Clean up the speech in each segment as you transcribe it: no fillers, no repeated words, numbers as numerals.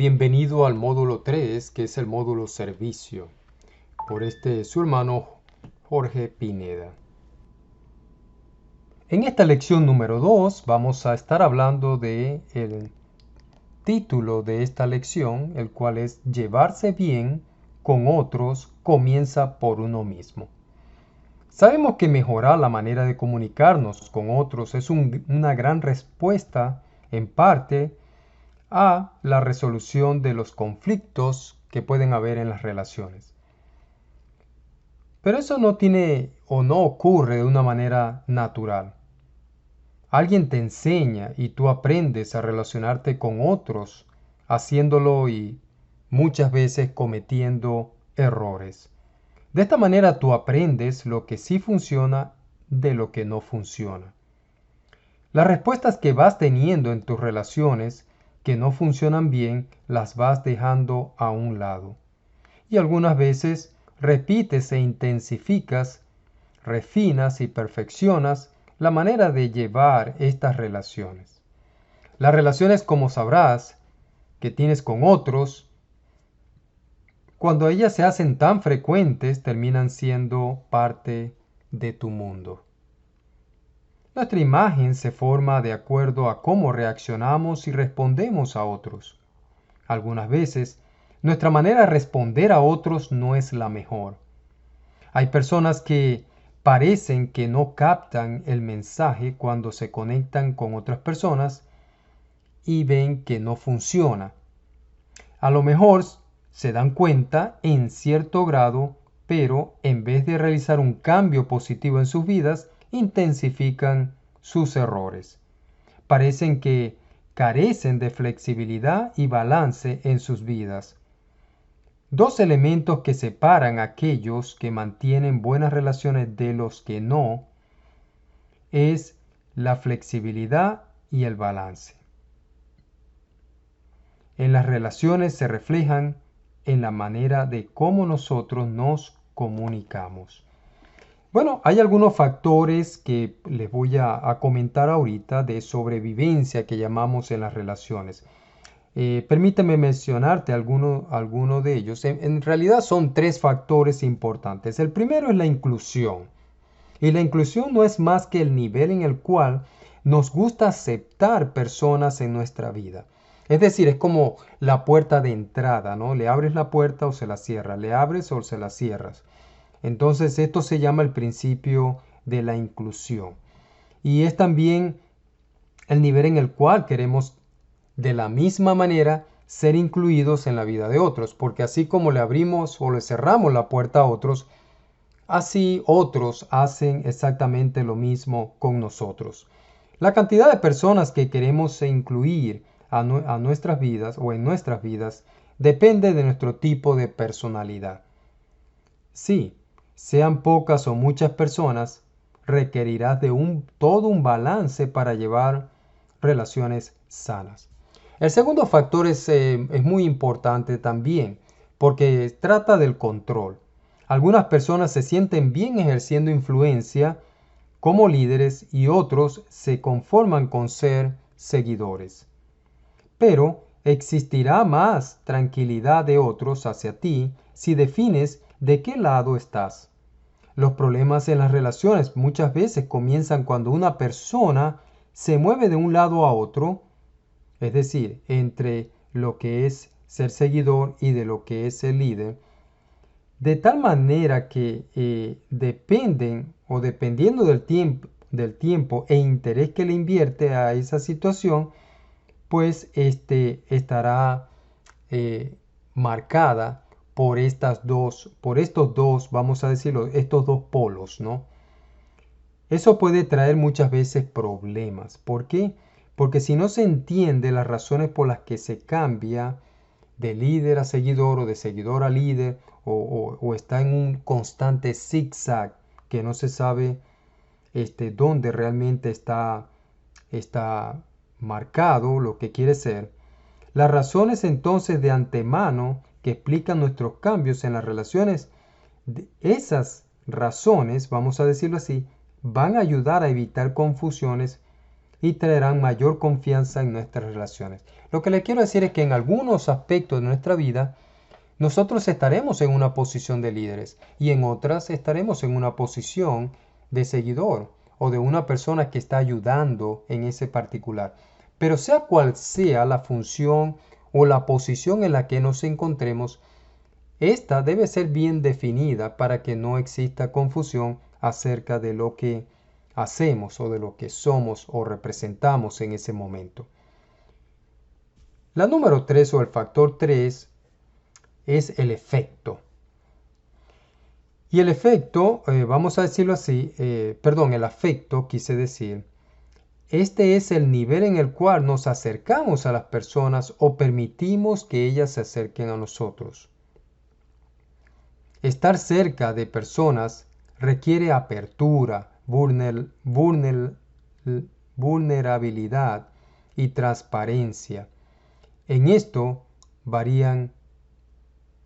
bienvenido al módulo 3, que es el módulo servicio, por su hermano Jorge Pineda. En esta lección número 2 vamos a estar hablando de el título de esta lección, el cual es Llevarse bien con otros comienza por uno mismo. Sabemos que mejorar la manera de comunicarnos con otros es una gran respuesta, en parte, a la resolución de los conflictos que pueden haber en las relaciones. Pero eso no tiene o no ocurre de una manera natural. Alguien te enseña y tú aprendes a relacionarte con otros, haciéndolo y muchas veces cometiendo errores. De esta manera tú aprendes lo que sí funciona de lo que no funciona. Las respuestas que vas teniendo en tus relaciones que no funcionan bien, las vas dejando a un lado. Y algunas veces repites e intensificas, refinas y perfeccionas la manera de llevar estas relaciones. Las relaciones, como sabrás, que tienes con otros, cuando ellas se hacen tan frecuentes, terminan siendo parte de tu mundo. Nuestra imagen se forma de acuerdo a cómo reaccionamos y respondemos a otros. Algunas veces, nuestra manera de responder a otros no es la mejor. Hay personas que parecen que no captan el mensaje cuando se conectan con otras personas y ven que no funciona. A lo mejor se dan cuenta en cierto grado, pero en vez de realizar un cambio positivo en sus vidas, intensifican sus errores. Parecen que carecen de flexibilidad y balance en sus vidas. Dos elementos que separan a aquellos que mantienen buenas relaciones de los que no es la flexibilidad y el balance. En las relaciones se reflejan en la manera de cómo nosotros nos comunicamos. Bueno, hay algunos factores que les voy a comentar ahorita de sobrevivencia que llamamos en las relaciones. Permíteme mencionarte alguno de ellos. En realidad son tres factores importantes. El primero es la inclusión. Y la inclusión no es más que el nivel en el cual nos gusta aceptar personas en nuestra vida. Es decir, es como la puerta de entrada, ¿no? Le abres la puerta o se la cierras, le abres o se la cierras. Entonces esto se llama el principio de la inclusión. Y es también el nivel en el cual queremos de la misma manera ser incluidos en la vida de otros, porque así como le abrimos o le cerramos la puerta a otros, así otros hacen exactamente lo mismo con nosotros. La cantidad de personas que queremos incluir a nuestras vidas o en nuestras vidas depende de nuestro tipo de personalidad. Sí, sean pocas o muchas personas, requerirás de todo un balance para llevar relaciones sanas. El segundo factor es muy importante también, porque trata del control. Algunas personas se sienten bien ejerciendo influencia como líderes y otros se conforman con ser seguidores. Pero existirá más tranquilidad de otros hacia ti si defines de qué lado estás. Los problemas en las relaciones muchas veces comienzan cuando una persona se mueve de un lado a otro, es decir, entre lo que es ser seguidor y de lo que es ser líder, de tal manera que dependiendo del tiempo e interés que le invierte a esa situación, pues estará marcada por estos dos, vamos a decirlo, estos dos polos, ¿no? Eso puede traer muchas veces problemas. ¿Por qué? Porque si no se entiende las razones por las que se cambia de líder a seguidor o de seguidor a líder o está en un constante zigzag que no se sabe dónde realmente está marcado lo que quiere ser, las razones entonces de antemano que explican nuestros cambios en las relaciones, esas razones, vamos a decirlo así, van a ayudar a evitar confusiones y traerán mayor confianza en nuestras relaciones. Lo que le quiero decir es que en algunos aspectos de nuestra vida nosotros estaremos en una posición de líderes y en otras estaremos en una posición de seguidor o de una persona que está ayudando en ese particular. Pero sea cual sea la función o la posición en la que nos encontremos, esta debe ser bien definida para que no exista confusión acerca de lo que hacemos o de lo que somos o representamos en ese momento. La número 3 o el factor 3 es el efecto. Y el efecto, vamos a decirlo así, el afecto quise decir, este es el nivel en el cual nos acercamos a las personas o permitimos que ellas se acerquen a nosotros. Estar cerca de personas requiere apertura, vulnerabilidad y transparencia. En esto varían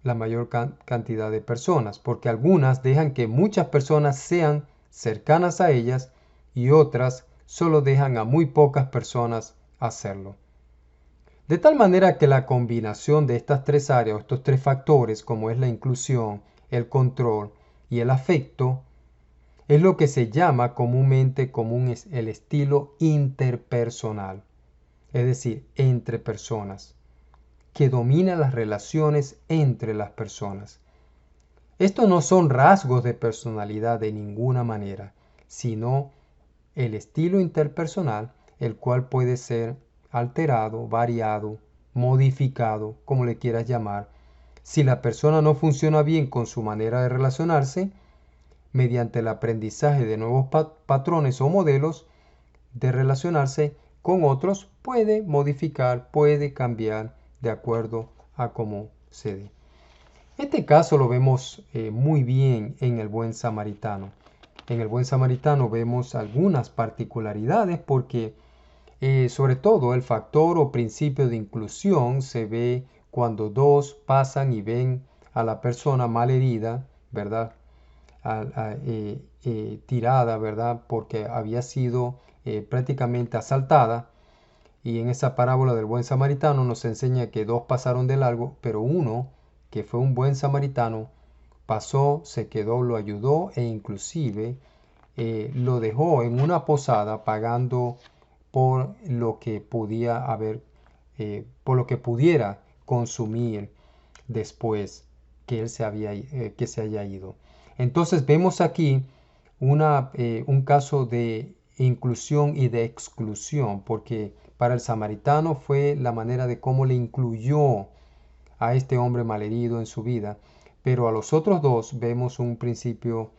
la mayor cantidad de personas, porque algunas dejan que muchas personas sean cercanas a ellas y otras solo dejan a muy pocas personas hacerlo. De tal manera que la combinación de estas tres áreas, estos tres factores, como es la inclusión, el control y el afecto, es lo que se llama comúnmente el estilo interpersonal, es decir, entre personas, que domina las relaciones entre las personas. Estos no son rasgos de personalidad de ninguna manera, sino el estilo interpersonal, el cual puede ser alterado, variado, modificado, como le quieras llamar, si la persona no funciona bien con su manera de relacionarse, mediante el aprendizaje de nuevos patrones o modelos de relacionarse con otros, puede modificar, puede cambiar de acuerdo a cómo se dé. Este caso lo vemos muy bien en el buen samaritano. En el buen samaritano vemos algunas particularidades porque sobre todo el factor o principio de inclusión se ve cuando dos pasan y ven a la persona mal herida, ¿verdad? Tirada, ¿verdad? Porque había sido prácticamente asaltada. Y en esa parábola del buen samaritano nos enseña que dos pasaron de largo, pero uno, que fue un buen samaritano, pasó, se quedó, lo ayudó e inclusive lo dejó en una posada pagando por lo que podía haber, por lo que pudiera consumir después que él que se haya ido. Entonces vemos aquí un caso de inclusión y de exclusión, porque para el samaritano fue la manera de cómo le incluyó a este hombre malherido en su vida, pero a los otros dos vemos un principio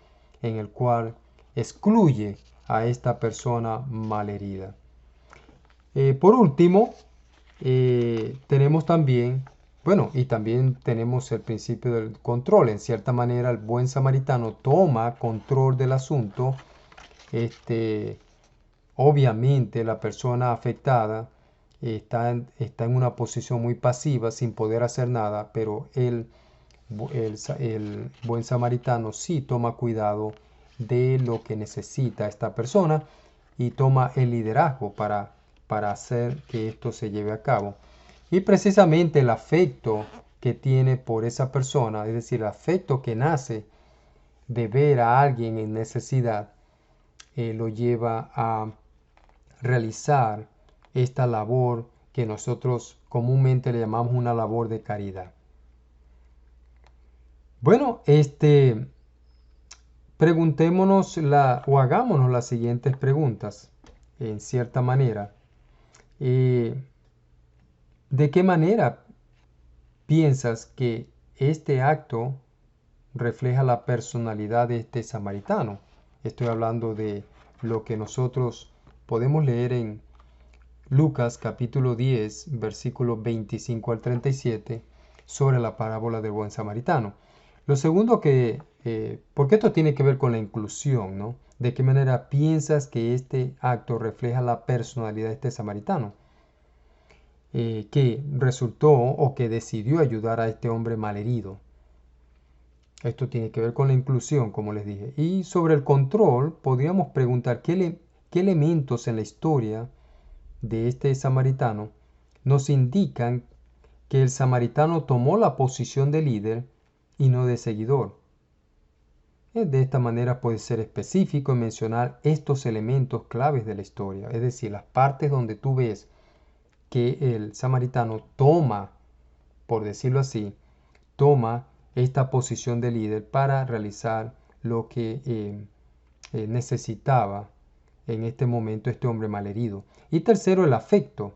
en el cual excluye a esta persona malherida. Por último, tenemos también, y también tenemos el principio del control. En cierta manera, el buen samaritano toma control del asunto. Obviamente, la persona afectada está en una posición muy pasiva, sin poder hacer nada, pero el buen samaritano sí toma cuidado de lo que necesita esta persona y toma el liderazgo para hacer que esto se lleve a cabo. Y precisamente el afecto que tiene por esa persona, es decir, el afecto que nace de ver a alguien en necesidad, lo lleva a realizar esta labor que nosotros comúnmente le llamamos una labor de caridad. Bueno, preguntémonos o hagámonos las siguientes preguntas, en cierta manera. ¿De qué manera piensas que este acto refleja la personalidad de este samaritano? Estoy hablando de lo que nosotros podemos leer en Lucas capítulo 10, versículos 25 al 37, sobre la parábola del buen samaritano. Lo segundo porque esto tiene que ver con la inclusión, ¿no? ¿De qué manera piensas que este acto refleja la personalidad de este samaritano? Que resultó o que decidió ayudar a este hombre malherido. Esto tiene que ver con la inclusión, como les dije. Y sobre el control, podríamos preguntar qué elementos en la historia de este samaritano nos indican que el samaritano tomó la posición de líder y no de seguidor. De esta manera puede ser específico y mencionar estos elementos claves de la historia, es decir, las partes donde tú ves que el samaritano toma, por decirlo así, toma esta posición de líder para realizar lo que necesitaba en este momento este hombre malherido. Y tercero, el afecto.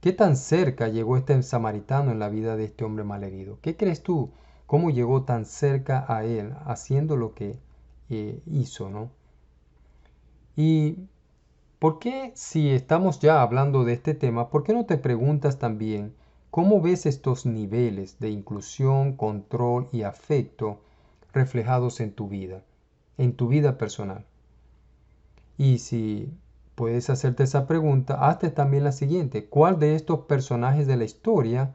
¿Qué tan cerca llegó este samaritano en la vida de este hombre malherido? ¿Qué crees tú? ¿Cómo llegó tan cerca a él haciendo lo que hizo, ¿no? Y ¿por qué, si estamos ya hablando de este tema, por qué no te preguntas también cómo ves estos niveles de inclusión, control y afecto reflejados en tu vida personal? Y si puedes hacerte esa pregunta, hazte también la siguiente: ¿cuál de estos personajes de la historia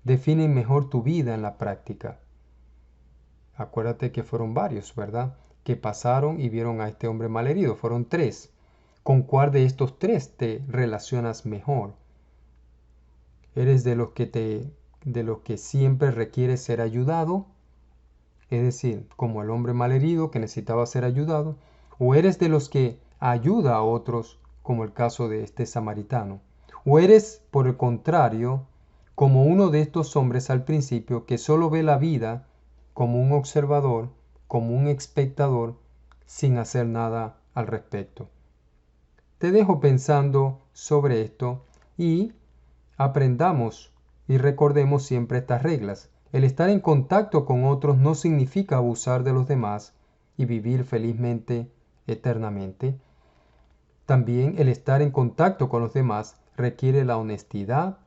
definen mejor tu vida en la práctica? Acuérdate que fueron varios, ¿verdad?, que pasaron y vieron a este hombre malherido. Fueron 3. ¿Con cuál de estos 3 te relacionas mejor? ¿Eres de los que siempre requiere ser ayudado? Es decir, como el hombre malherido que necesitaba ser ayudado. ¿O eres de los que ayuda a otros, como el caso de este samaritano? ¿O eres, por el contrario, como uno de estos hombres al principio, que solo ve la vida como un observador, como un espectador, sin hacer nada al respecto? Te dejo pensando sobre esto y aprendamos y recordemos siempre estas reglas. El estar en contacto con otros no significa abusar de los demás y vivir felizmente eternamente. También el estar en contacto con los demás requiere la honestidad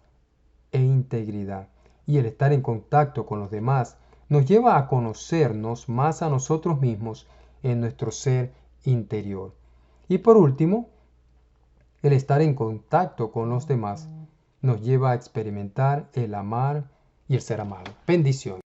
e integridad. Y el estar en contacto con los demás nos lleva a conocernos más a nosotros mismos en nuestro ser interior. Y por último, el estar en contacto con los demás nos lleva a experimentar el amar y el ser amado. Bendiciones.